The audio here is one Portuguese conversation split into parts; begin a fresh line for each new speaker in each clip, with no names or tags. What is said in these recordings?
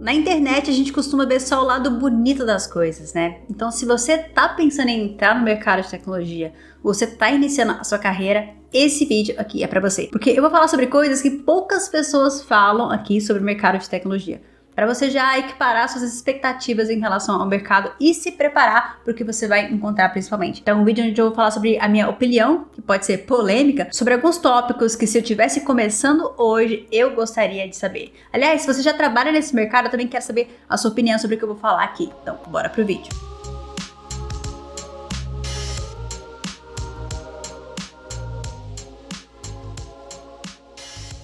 Na internet a gente costuma ver só o lado bonito das coisas, né? Então se você tá pensando em entrar no mercado de tecnologia, você tá iniciando a sua carreira, esse vídeo aqui é pra você. Porque eu vou falar sobre coisas que poucas pessoas falam aqui sobre o mercado de tecnologia. Para você já equiparar suas expectativas em relação ao mercado e se preparar para o que você vai encontrar principalmente. Então, um vídeo onde eu vou falar sobre a minha opinião, que pode ser polêmica, sobre alguns tópicos que se eu estivesse começando hoje, eu gostaria de saber. Aliás, se você já trabalha nesse mercado, eu também quero saber a sua opinião sobre o que eu vou falar aqui. Então, bora pro vídeo.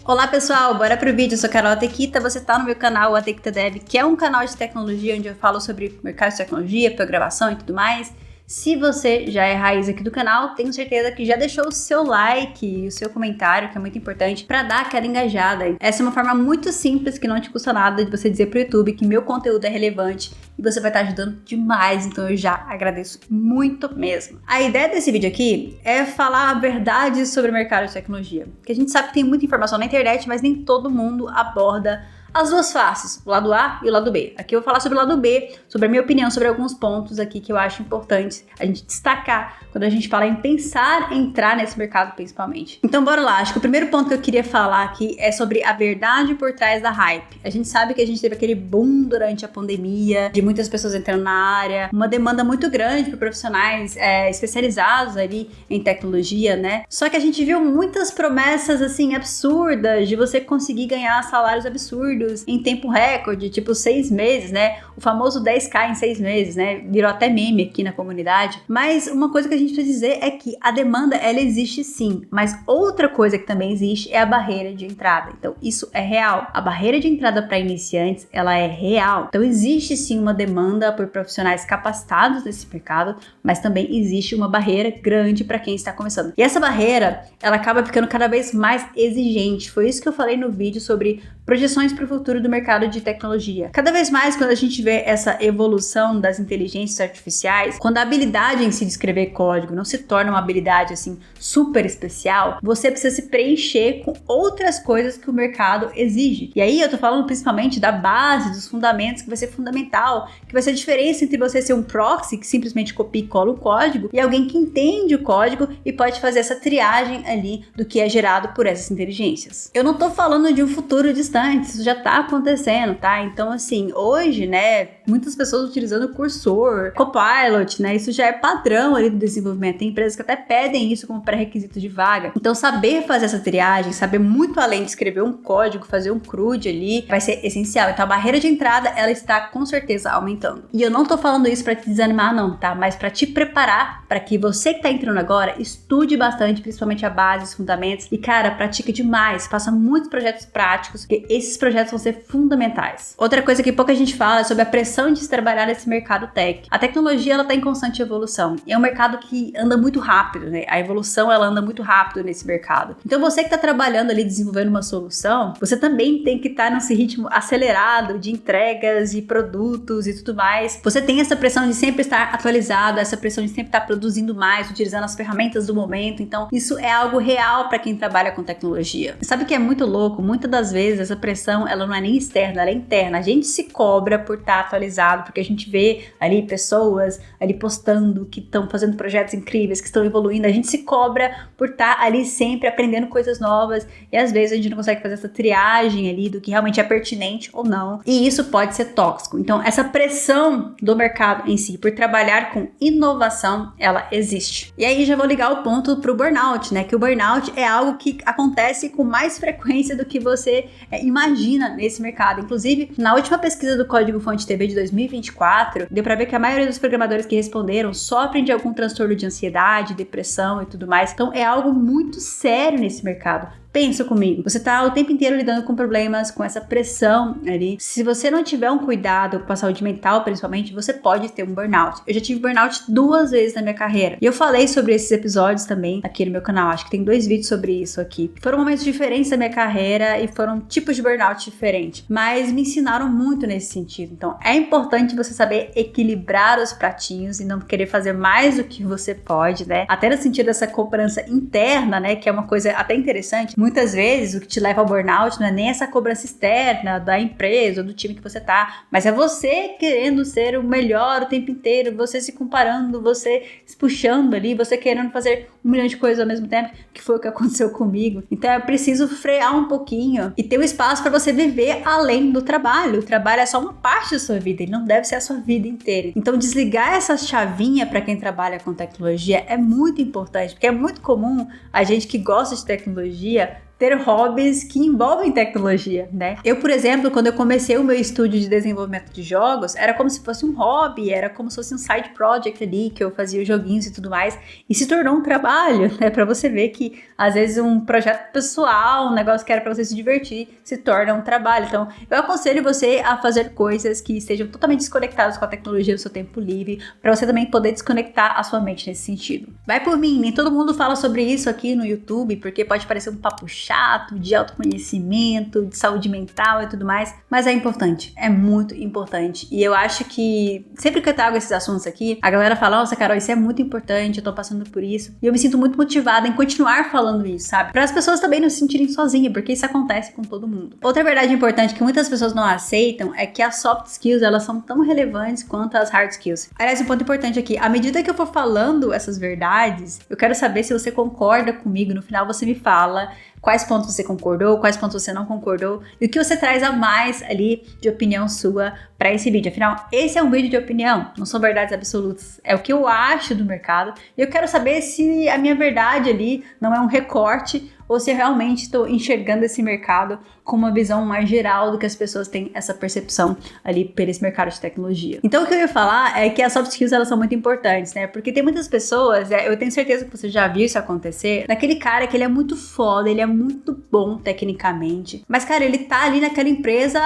Olá pessoal, bora pro vídeo, eu sou Carol Tequita, você tá no meu canal, a Tequita Dev, que é um canal de tecnologia onde eu falo sobre mercado de tecnologia, programação e tudo mais. Se você já é raiz aqui do canal, tenho certeza que já deixou o seu like e o seu comentário, que é muito importante, para dar aquela engajada. Essa é uma forma muito simples, que não te custa nada, de você dizer pro YouTube que meu conteúdo é relevante e você vai estar ajudando demais, então eu já agradeço muito mesmo. A ideia desse vídeo aqui é falar a verdade sobre o mercado de tecnologia, porque a gente sabe que tem muita informação na internet, mas nem todo mundo aborda as duas faces, o lado A e o lado B. Aqui eu vou falar sobre o lado B, sobre a minha opinião, sobre alguns pontos aqui que eu acho importantes a gente destacar quando a gente fala em pensar em entrar nesse mercado principalmente. Então bora lá, acho que o primeiro ponto que eu queria falar aqui é sobre a verdade por trás da hype. A gente sabe que a gente teve aquele boom durante a pandemia, de muitas pessoas entrando na área, uma demanda muito grande por profissionais especializados ali em tecnologia, né? Só que a gente viu muitas promessas assim absurdas de você conseguir ganhar salários absurdos em tempo recorde, tipo 6 meses, né? O famoso 10k em 6 meses, né? Virou até meme aqui na comunidade. Mas uma coisa que a gente precisa dizer é que a demanda, ela existe sim, mas outra coisa que também existe é a barreira de entrada. Então, isso é real. A barreira de entrada para iniciantes, ela é real. Então, existe sim uma demanda por profissionais capacitados nesse mercado, mas também existe uma barreira grande para quem está começando. E essa barreira, ela acaba ficando cada vez mais exigente. Foi isso que eu falei no vídeo sobre projeções para o futuro do mercado de tecnologia. Cada vez mais, quando a gente vê essa evolução das inteligências artificiais, quando a habilidade em si de escrever código não se torna uma habilidade assim super especial, você precisa se preencher com outras coisas que o mercado exige. E aí eu tô falando principalmente da base, dos fundamentos, que vai ser fundamental, que vai ser a diferença entre você ser um proxy que simplesmente copia e cola o código e alguém que entende o código e pode fazer essa triagem ali do que é gerado por essas inteligências. Eu não tô falando de um futuro distante, isso já tá acontecendo, tá? Então, assim, hoje, né, muitas pessoas utilizando o Cursor, Copilot, né, isso já é padrão ali do desenvolvimento. Tem empresas que até pedem isso como pré-requisito de vaga. Então, saber fazer essa triagem, saber muito além de escrever um código, fazer um CRUD ali, vai ser essencial. Então, a barreira de entrada, ela está com certeza aumentando. E eu não tô falando isso pra te desanimar, não, tá? Mas pra te preparar para que você que tá entrando agora, estude bastante, principalmente a base, os fundamentos. E, cara, pratica demais, faça muitos projetos práticos, porque esses projetos vão ser fundamentais. Outra coisa que pouca gente fala é sobre a pressão de se trabalhar nesse mercado tech. A tecnologia, ela tá em constante evolução. E é um mercado que anda muito rápido, né? A evolução, ela anda muito rápido nesse mercado. Então, você que tá trabalhando ali, desenvolvendo uma solução, você também tem que estar nesse ritmo acelerado de entregas e produtos e tudo mais. Você tem essa pressão de sempre estar atualizado, essa pressão de sempre estar produzindo mais, utilizando as ferramentas do momento. Então, isso é algo real para quem trabalha com tecnologia. E sabe o que é muito louco? Muitas das vezes, essa pressão, ela não é nem externa, ela é interna. A gente se cobra por estar atualizado, porque a gente vê ali pessoas ali postando que estão fazendo projetos incríveis, que estão evoluindo. A gente se cobra por estar ali sempre aprendendo coisas novas e às vezes a gente não consegue fazer essa triagem ali do que realmente é pertinente ou não. E isso pode ser tóxico. Então, essa pressão do mercado em si por trabalhar com inovação, ela existe. E aí já vou ligar o ponto pro burnout, né? Que o burnout é algo que acontece com mais frequência do que você imagina nesse mercado. Inclusive, na última pesquisa do Código Fonte TV de 2024, deu pra ver que a maioria dos programadores que responderam sofrem de algum transtorno de ansiedade, depressão e tudo mais. Então, é algo muito sério nesse mercado. Pensa comigo, você tá o tempo inteiro lidando com problemas, com essa pressão ali. Se você não tiver um cuidado com a saúde mental, principalmente, você pode ter um burnout. Eu já tive burnout 2 vezes na minha carreira. E eu falei sobre esses episódios também aqui no meu canal. Acho que tem 2 vídeos sobre isso aqui. Foram momentos diferentes da minha carreira e foram tipos de burnout diferentes. Mas me ensinaram muito nesse sentido. Então, é importante você saber equilibrar os pratinhos e não querer fazer mais do que você pode, né? Até no sentido dessa cobrança interna, né? Que é uma coisa até interessante. muitas vezes o que te leva ao burnout não é nem essa cobrança externa da empresa ou do time que você tá, mas é você querendo ser o melhor o tempo inteiro, você se comparando, você se puxando ali, você querendo fazer 1 milhão de coisas ao mesmo tempo, que foi o que aconteceu comigo. Então é preciso frear um pouquinho e ter um espaço para você viver além do trabalho. O trabalho é só uma parte da sua vida, ele não deve ser a sua vida inteira. Então desligar essa chavinha para quem trabalha com tecnologia é muito importante, porque é muito comum a gente que gosta de tecnologia ter hobbies que envolvem tecnologia, né? Eu, por exemplo, quando eu comecei o meu estúdio de desenvolvimento de jogos, era como se fosse um hobby, era como se fosse um side project ali, que eu fazia os joguinhos e tudo mais, e se tornou um trabalho, né? Pra você ver que, às vezes, um projeto pessoal, um negócio que era pra você se divertir, se torna um trabalho. Então, eu aconselho você a fazer coisas que estejam totalmente desconectadas com a tecnologia no seu tempo livre, pra você também poder desconectar a sua mente nesse sentido. Vai por mim, nem todo mundo fala sobre isso aqui no YouTube, porque pode parecer um papo chato, de autoconhecimento, de saúde mental e tudo mais, mas é importante, é muito importante. E eu acho que sempre que eu trago esses assuntos aqui, a galera fala, nossa, Carol, isso é muito importante, eu tô passando por isso. E eu me sinto muito motivada em continuar falando isso, sabe? Para as pessoas também não se sentirem sozinhas, porque isso acontece com todo mundo. Outra verdade importante que muitas pessoas não aceitam é que as soft skills, elas são tão relevantes quanto as hard skills. Aliás, um ponto importante aqui, à medida que eu for falando essas verdades, eu quero saber se você concorda comigo, no final você me fala quais pontos você concordou, quais pontos você não concordou e o que você traz a mais ali de opinião sua para esse vídeo. Afinal, esse é um vídeo de opinião, não são verdades absolutas, é o que eu acho do mercado e eu quero saber se a minha verdade ali não é um recorte ou se eu realmente estou enxergando esse mercado com uma visão mais geral do que as pessoas têm essa percepção ali por esse mercado de tecnologia. Então o que eu ia falar é que as soft skills elas são muito importantes, né? Porque tem muitas pessoas, eu tenho certeza que você já viu isso acontecer, daquele cara que ele é muito foda, ele é muito bom tecnicamente, mas cara, ele tá ali naquela empresa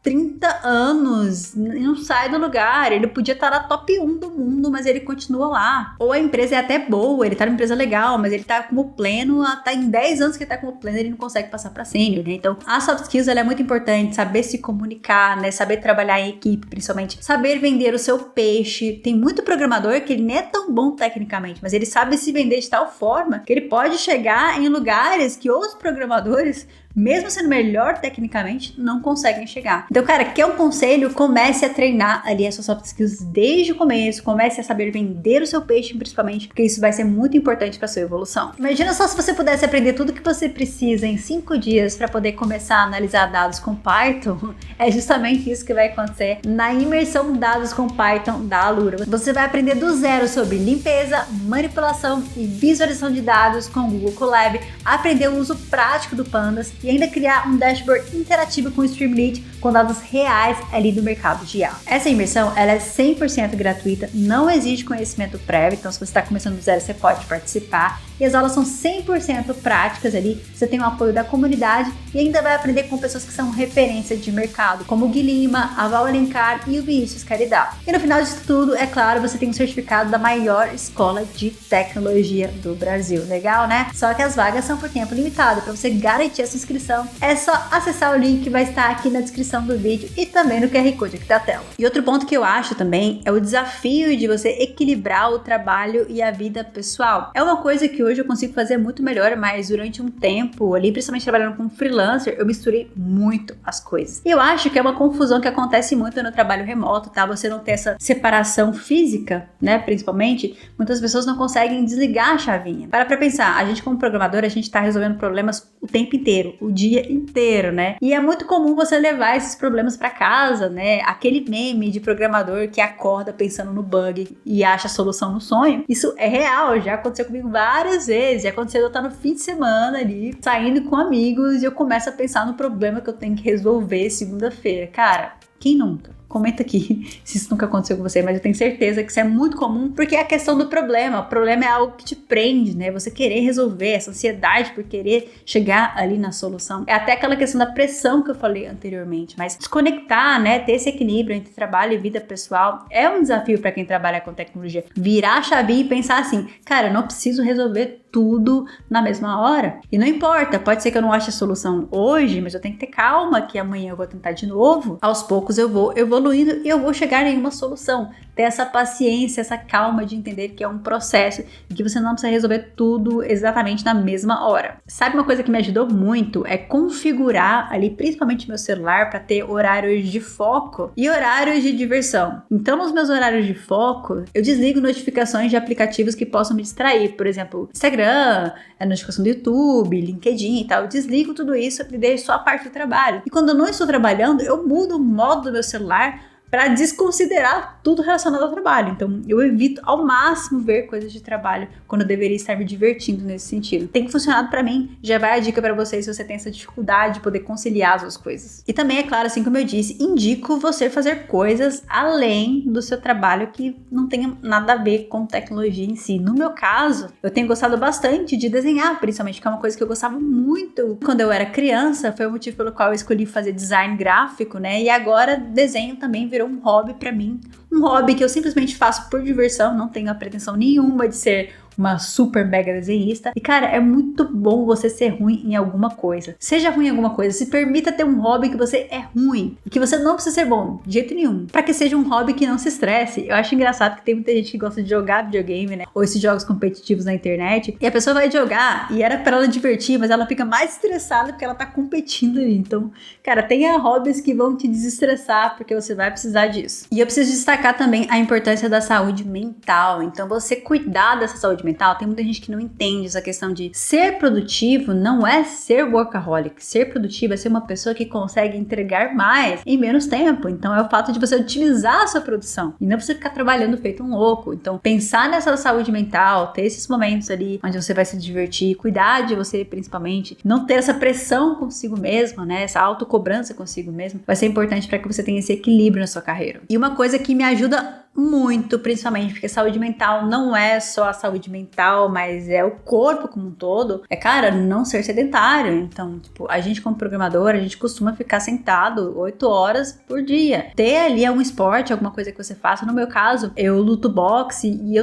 30 anos, não sai do lugar, ele podia estar na top 1 do mundo, mas ele continua lá. Ou a empresa é até boa, ele tá numa empresa legal, mas ele tá como pleno, tá em 10 anos que ele tá como pleno, ele não consegue passar pra sênior, né? Então, a soft skills, ela é muito importante, saber se comunicar, né? Saber trabalhar em equipe, principalmente. Saber vender o seu peixe. Tem muito programador que ele nem é tão bom tecnicamente, mas ele sabe se vender de tal forma que ele pode chegar em lugares que outros programadores, mesmo sendo melhor tecnicamente, não conseguem chegar. Então, cara, quer um conselho? Comece a treinar ali as suas soft skills desde o começo, comece a saber vender o seu peixe, principalmente, porque isso vai ser muito importante para sua evolução. Imagina só se você pudesse aprender tudo que você precisa em 5 dias para poder começar a analisar dados com Python. É justamente isso que vai acontecer na imersão dados com Python da Alura. Você vai aprender do zero sobre limpeza, manipulação e visualização de dados com o Google Colab, aprender o uso prático do Pandas e ainda criar um dashboard interativo com o Streamlit com dados reais ali do mercado de IA. Essa imersão ela é 100% gratuita, não exige conhecimento prévio, então se você está começando do zero você pode participar e as aulas são 100% práticas ali, você tem o apoio da comunidade e ainda vai aprender com pessoas que são referência de mercado, como o Gui Lima, a Val Alencar e o Vinícius Caridade. E no final disso tudo, é claro, você tem um certificado da maior escola de tecnologia do Brasil. Legal, né? Só que as vagas são por tempo limitado. Para você garantir essa inscrição, é só acessar o link que vai estar aqui na descrição do vídeo e também no QR Code aqui da tela. E outro ponto que eu acho também é o desafio de você equilibrar o trabalho e a vida pessoal. É uma coisa que hoje eu consigo fazer muito melhor, mas durante um tempo ali, principalmente trabalhando como freelancer, eu misturei muito as coisas. E eu acho que é uma confusão que acontece muito no trabalho remoto, tá? Você não ter essa separação física, né? Principalmente, muitas pessoas não conseguem desligar a chavinha. Para pra pensar, a gente como programador, a gente tá resolvendo problemas o tempo inteiro, o dia inteiro, né? E é muito comum você levar esses problemas para casa, né? Aquele meme de programador que acorda pensando no bug e acha a solução no sonho. Isso é real, já aconteceu comigo várias vezes. Já aconteceu eu estar no fim de semana ali, saindo com amigos e eu começo a pensar no problema que eu tenho que resolver segunda-feira. Cara, quem nunca? Comenta aqui se isso nunca aconteceu com você, mas eu tenho certeza que isso é muito comum, porque é a questão do problema. O problema é algo que te prende, né? Você querer resolver, essa ansiedade por querer chegar ali na solução. É até aquela questão da pressão que eu falei anteriormente, mas desconectar, né? Ter esse equilíbrio entre trabalho e vida pessoal é um desafio para quem trabalha com tecnologia. Virar a chavinha e pensar assim, cara, eu não preciso resolver tudo na mesma hora. E não importa, pode ser que eu não ache a solução hoje, mas eu tenho que ter calma que amanhã eu vou tentar de novo. Aos poucos eu vou evoluindo e eu vou chegar em uma solução. ter essa paciência, essa calma de entender que é um processo e que você não precisa resolver tudo exatamente na mesma hora. Sabe uma coisa que me ajudou muito? É configurar ali, principalmente meu celular, para ter horários de foco e horários de diversão. Então, nos meus horários de foco, eu desligo notificações de aplicativos que possam me distrair. Por exemplo, Instagram, a notificação do YouTube, LinkedIn e tal. Eu desligo tudo isso e deixo só a parte do trabalho. E quando eu não estou trabalhando, eu mudo o modo do meu celular para desconsiderar tudo relacionado ao trabalho. Então, eu evito ao máximo ver coisas de trabalho quando eu deveria estar me divertindo nesse sentido. Tem funcionado para mim, já vai a dica para vocês se você tem essa dificuldade de poder conciliar as duas coisas. E também, é claro, assim como eu disse, indico você fazer coisas além do seu trabalho que não tenham nada a ver com tecnologia em si. No meu caso, eu tenho gostado bastante de desenhar, principalmente, que é uma coisa que eu gostava muito quando eu era criança, foi o motivo pelo qual eu escolhi fazer design gráfico, né? E agora desenho também virou um hobby pra mim, um hobby que eu simplesmente faço por diversão, não tenho a pretensão nenhuma de ser uma super mega desenhista. E cara, é muito bom você ser ruim em alguma coisa. Seja ruim em alguma coisa, se permita ter um hobby que você é ruim e que você não precisa ser bom, de jeito nenhum. Pra que seja um hobby que não se estresse. Eu acho engraçado que tem muita gente que gosta de jogar videogame, né? Ou esses jogos competitivos na internet. E a pessoa vai jogar e era pra ela divertir, mas ela fica mais estressada porque ela tá competindo ali. Então, cara, tenha hobbies que vão te desestressar porque você vai precisar disso. E eu preciso destacar também a importância da saúde mental. Então, você cuidar dessa saúde mental, tem muita gente que não entende essa questão de ser produtivo não é ser workaholic. Ser produtivo é ser uma pessoa que consegue entregar mais em menos tempo. Então é o fato de você otimizar a sua produção e não você ficar trabalhando feito um louco. Então pensar nessa saúde mental, ter esses momentos ali onde você vai se divertir, cuidar de você principalmente, não ter essa pressão consigo mesmo, né? Essa autocobrança consigo mesmo, vai ser importante para que você tenha esse equilíbrio na sua carreira. E uma coisa que me ajuda muito, principalmente, porque saúde mental não é só a saúde mental, mas é o corpo como um todo, é, cara, não ser sedentário. Então, tipo, a gente como programador, a gente costuma ficar sentado 8 horas por dia. Ter ali algum esporte, alguma coisa que você faça. No meu caso, eu luto boxe e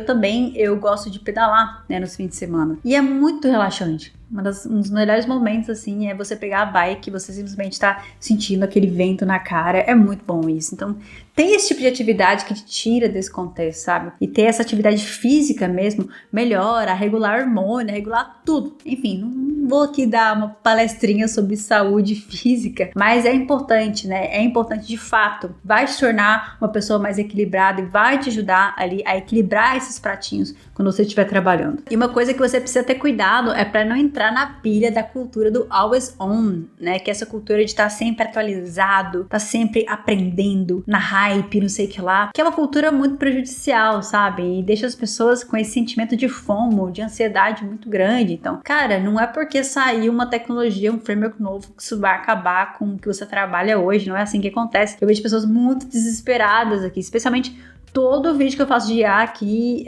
eu gosto de pedalar, né, nos fins de semana. E é muito relaxante. Um dos melhores momentos, assim, é você pegar a bike e você simplesmente tá sentindo aquele vento na cara. É muito bom isso. Então, tem esse tipo de atividade que te tira desse contexto, sabe? E ter essa atividade física mesmo melhora, regular hormônio, regular tudo. Enfim, não vou aqui dar uma palestrinha sobre saúde física, mas é importante, né? É importante de fato. Vai te tornar uma pessoa mais equilibrada e vai te ajudar ali a equilibrar esses pratinhos quando você estiver trabalhando. E uma coisa que você precisa ter cuidado é para não entrar na pilha da cultura do always on, né? Que é essa cultura de estar sempre atualizado, estar sempre aprendendo, na hype, não sei o que lá, que é uma cultura muito prejudicial, sabe? E deixa as pessoas com esse sentimento de FOMO, de ansiedade muito grande. Então, cara, não é porque saiu uma tecnologia, um framework novo, que isso vai acabar com o que você trabalha hoje, não é assim que acontece. Eu vejo pessoas muito desesperadas aqui, especialmente todo vídeo que eu faço de IA aqui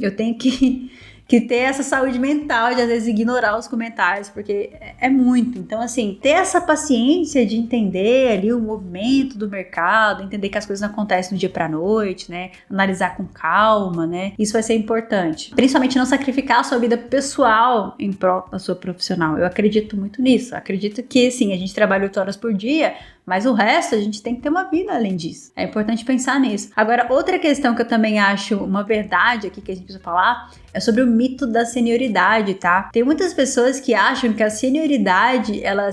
eu tenho que ter essa saúde mental de às vezes ignorar os comentários, porque é muito. Então, assim, ter essa paciência de entender ali o movimento do mercado, entender que as coisas não acontecem do dia pra noite, né? Analisar com calma, né? Isso vai ser importante. Principalmente não sacrificar a sua vida pessoal em prol da sua profissional. Eu acredito muito nisso. Acredito que, sim, a gente trabalha 8 horas por dia, mas o resto a gente tem que ter uma vida além disso. É importante pensar nisso. Agora, outra questão que eu também acho uma verdade aqui que a gente precisa falar é sobre o mito da senioridade, tá? Tem muitas pessoas que acham que a senioridade, ela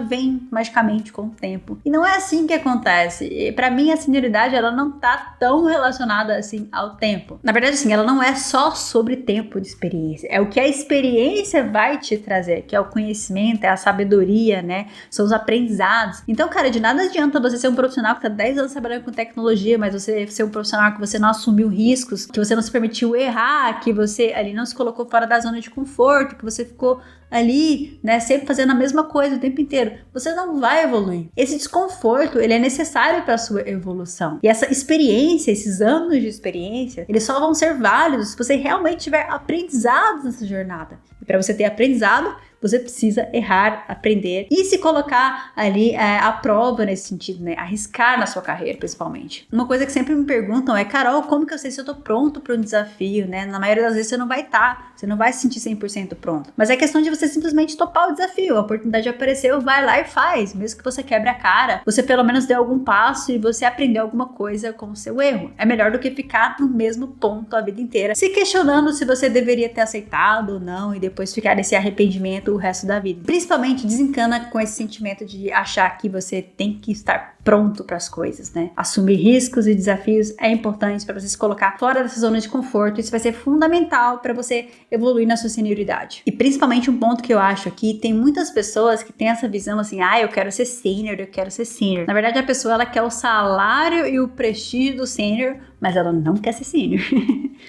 vem magicamente com o tempo. E não é assim que acontece. E pra mim, a senioridade, ela não tá tão relacionada assim ao tempo. Na verdade, assim, ela não é só sobre tempo de experiência. É o que a experiência vai te trazer, que é o conhecimento, é a sabedoria, né? São os aprendizados. Então, cara, de nada adianta você ser um profissional que tá 10 anos trabalhando com tecnologia, mas você ser um profissional que você não assumiu riscos, que você não se permitiu errar, que você ali não se colocou fora da zona de conforto, que você ficou ali, né, sempre fazendo a mesma coisa o tempo inteiro. Você não vai evoluir. Esse desconforto, ele é necessário para a sua evolução. E essa experiência, esses anos de experiência, eles só vão ser válidos se você realmente tiver aprendizado nessa jornada. E para você ter aprendizado, você precisa errar, aprender e se colocar ali à prova nesse sentido, né? Arriscar na sua carreira, principalmente. Uma coisa que sempre me perguntam é, Carol, como que eu sei se eu tô pronto para um desafio, né? Na maioria das vezes você não vai estar, você não vai se sentir 100% pronto. Mas é questão de você simplesmente topar o desafio. A oportunidade apareceu, vai lá e faz. Mesmo que você quebre a cara, você pelo menos deu algum passo e você aprendeu alguma coisa com o seu erro. É melhor do que ficar no mesmo ponto a vida inteira, se questionando se você deveria ter aceitado ou não e depois ficar nesse arrependimento o resto da vida. Principalmente desencana com esse sentimento de achar que você tem que estar pronto para as coisas, né? Assumir riscos e desafios é importante para você se colocar fora dessa zona de conforto. Isso vai ser fundamental para você evoluir na sua senioridade. E principalmente um ponto que eu acho aqui, tem muitas pessoas que têm essa visão assim, eu quero ser sênior, eu quero ser sênior. Na verdade, a pessoa ela quer o salário e o prestígio do sênior, mas ela não quer ser sênior.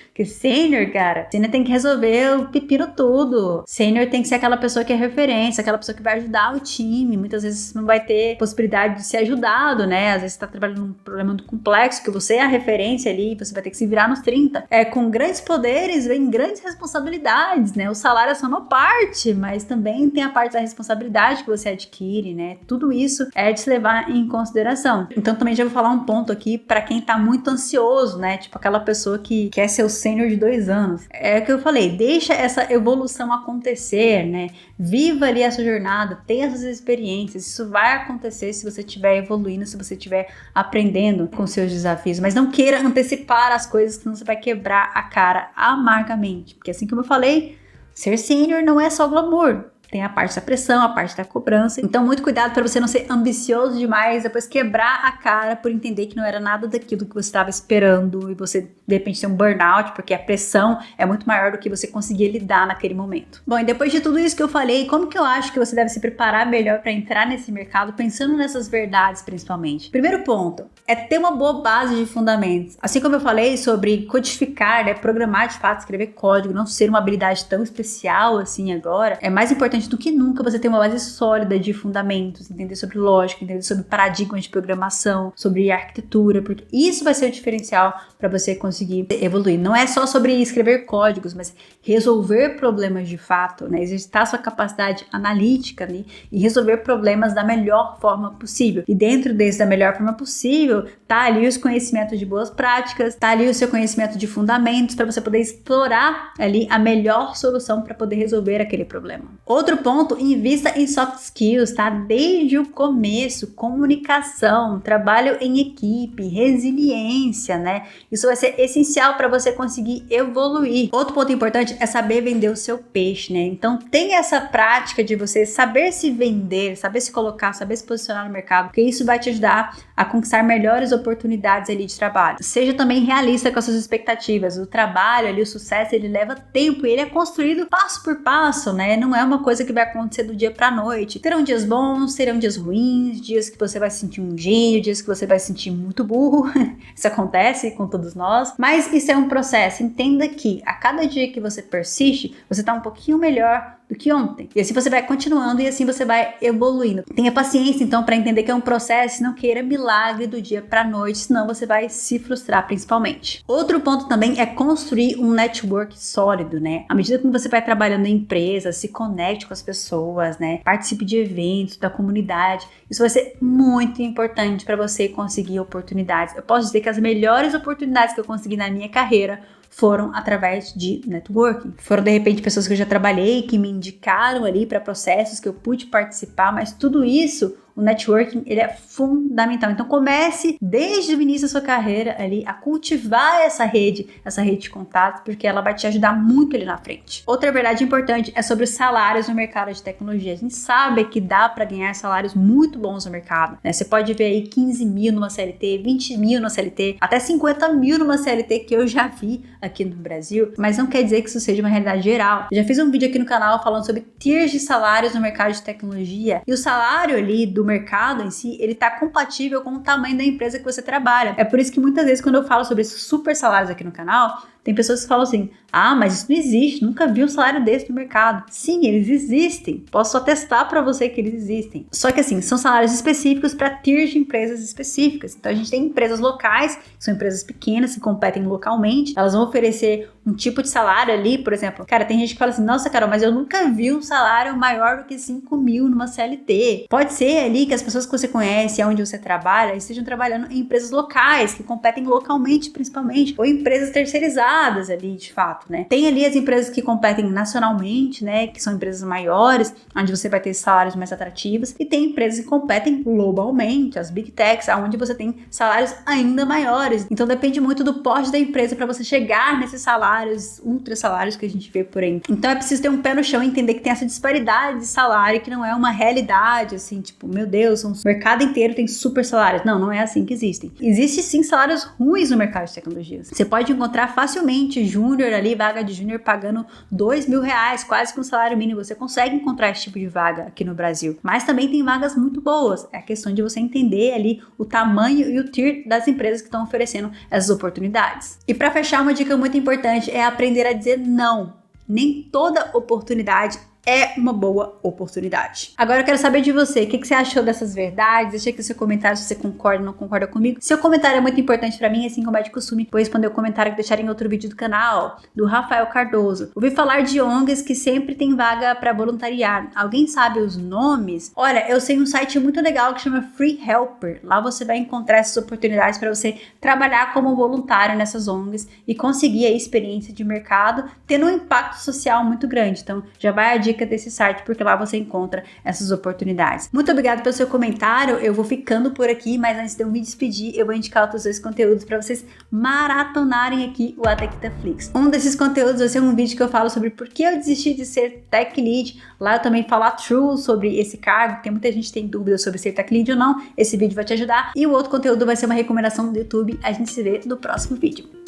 Porque sênior, cara, sênior tem que resolver o pepino tudo. Sênior tem que ser aquela pessoa que é referência, aquela pessoa que vai ajudar o time. Muitas vezes não vai ter possibilidade de ser ajudado, né? Às vezes você tá trabalhando num problema muito complexo, que você é a referência ali, você vai ter que se virar nos 30. Com grandes poderes vem grandes responsabilidades, né? O salário é só uma parte, mas também tem a parte da responsabilidade que você adquire, né? Tudo isso é de se levar em consideração. Então também já vou falar um ponto aqui para quem tá muito ansioso, né? Tipo aquela pessoa que quer ser o sênior de 2 anos. É o que eu falei, deixa essa evolução acontecer, né? Viva ali essa jornada, tenha essas experiências. Isso vai acontecer se você estiver evoluindo, se você estiver aprendendo com seus desafios. Mas não queira antecipar as coisas, senão você vai quebrar a cara amargamente. Porque assim como eu falei, ser sênior não é só glamour. Tem a parte da pressão, a parte da cobrança. Então, muito cuidado para você não ser ambicioso demais, depois quebrar a cara por entender que não era nada daquilo que você estava esperando e você, de repente, ter um burnout, porque a pressão é muito maior do que você conseguir lidar naquele momento. Bom, e depois de tudo isso que eu falei, como que eu acho que você deve se preparar melhor para entrar nesse mercado, pensando nessas verdades, principalmente? Primeiro ponto é ter uma boa base de fundamentos. Assim como eu falei sobre codificar, né, programar de fato, escrever código, não ser uma habilidade tão especial assim agora, é mais importante do que nunca você ter uma base sólida de fundamentos, entender sobre lógica, entender sobre paradigmas de programação, sobre arquitetura, porque isso vai ser o diferencial para você conseguir evoluir. Não é só sobre escrever códigos, mas resolver problemas de fato, né? Exercitar sua capacidade analítica, né? E resolver problemas da melhor forma possível. E dentro desse da melhor forma possível, tá ali os conhecimentos de boas práticas, tá ali o seu conhecimento de fundamentos para você poder explorar ali a melhor solução para poder resolver aquele problema. Outro ponto, invista em soft skills, tá? Desde o começo, comunicação, trabalho em equipe, resiliência, né? Isso vai ser essencial para você conseguir evoluir. Outro ponto importante é saber vender o seu peixe, né? Então, tem essa prática de você saber se vender, saber se colocar, saber se posicionar no mercado, porque isso vai te ajudar a conquistar melhores oportunidades ali de trabalho. Seja também realista com as suas expectativas. O trabalho ali, o sucesso, ele leva tempo e ele é construído passo por passo, né? Não é uma coisa que vai acontecer do dia pra noite. Terão dias bons, terão dias ruins, dias que você vai sentir um gênio, dias que você vai sentir muito burro. Isso acontece com todos nós, mas isso é um processo. Entenda que a cada dia que você persiste, você tá um pouquinho melhor do que ontem. E assim você vai continuando e assim você vai evoluindo. Tenha paciência então para entender que é um processo, não queira milagre do dia pra noite, senão você vai se frustrar principalmente. Outro ponto também é construir um network sólido, né? À medida que você vai trabalhando em empresas, se conecte com as pessoas, né? Participe de eventos da comunidade. Isso vai ser muito importante para você conseguir oportunidades. Eu posso dizer que as melhores oportunidades que eu consegui na minha carreira foram através de networking. Foram, de repente, pessoas que eu já trabalhei, que me indicaram ali para processos que eu pude participar, mas tudo isso, o networking, ele é fundamental. Então comece desde o início da sua carreira ali a cultivar essa rede de contatos, porque ela vai te ajudar muito ali na frente. Outra verdade importante é sobre os salários no mercado de tecnologia. A gente sabe que dá para ganhar salários muito bons no mercado, né? Você pode ver aí 15 mil numa CLT, 20 mil numa CLT, até 50 mil numa CLT que eu já vi aqui no Brasil, mas não quer dizer que isso seja uma realidade geral. Eu já fiz um vídeo aqui no canal falando sobre tiers de salários no mercado de tecnologia, e o salário ali do mercado em si, ele tá compatível com o tamanho da empresa que você trabalha. É por isso que muitas vezes quando eu falo sobre esses super salários aqui no canal, Tem pessoas que falam assim, mas isso não existe, nunca vi um salário desse no mercado. Sim, eles existem. Posso atestar para você que eles existem. Só que assim, são salários específicos para tiers de empresas específicas. Então a gente tem empresas locais, que são empresas pequenas que competem localmente. Elas vão oferecer um tipo de salário ali, por exemplo. Cara, tem gente que fala assim, nossa, Carol, mas eu nunca vi um salário maior do que 5 mil numa CLT. Pode ser ali que as pessoas que você conhece, onde você trabalha, estejam trabalhando em empresas locais, que competem localmente, principalmente, ou empresas terceirizadas ali, de fato, né? Tem ali as empresas que competem nacionalmente, né, que são empresas maiores, onde você vai ter salários mais atrativos, e tem empresas que competem globalmente, as Big Techs, onde você tem salários ainda maiores. Então depende muito do porte da empresa para você chegar nesses salários, ultra salários que a gente vê por aí. Então é preciso ter um pé no chão e entender que tem essa disparidade de salário, que não é uma realidade, assim, tipo, meu Deus, o mercado inteiro tem super salários. Não é assim que existem. Existe sim salários ruins no mercado de tecnologias. Você pode encontrar facilmente júnior ali, vaga de júnior pagando R$2.000, quase com um salário mínimo. Você consegue encontrar esse tipo de vaga aqui no Brasil. Mas também tem vagas muito boas. É a questão de você entender ali o tamanho e o tier das empresas que estão oferecendo essas oportunidades. E para fechar, uma dica muito importante é aprender a dizer não. Nem toda oportunidade é uma boa oportunidade. Agora eu quero saber de você, o que você achou dessas verdades? Deixa aqui no seu comentário se você concorda ou não concorda comigo. Seu comentário é muito importante pra mim, assim como é de costume. Vou responder o comentário que deixaram em outro vídeo do canal, do Rafael Cardoso. Ouvi falar de ONGs que sempre tem vaga pra voluntariar. Alguém sabe os nomes? Olha, eu sei um site muito legal que chama Free Helper. Lá você vai encontrar essas oportunidades para você trabalhar como voluntário nessas ONGs e conseguir a experiência de mercado, tendo um impacto social muito grande. Então, já vai a dica desse site, porque lá você encontra essas oportunidades. Muito obrigada pelo seu comentário, eu vou ficando por aqui, mas antes de eu me despedir, eu vou indicar outros dois conteúdos para vocês maratonarem aqui o Atectaflix. Um desses conteúdos vai ser um vídeo que eu falo sobre por que eu desisti de ser Tech Lead. Lá eu também falo a true sobre esse cargo, porque muita gente tem dúvidas sobre ser Tech Lead ou não. Esse vídeo vai te ajudar. E o outro conteúdo vai ser uma recomendação do YouTube. A gente se vê no próximo vídeo.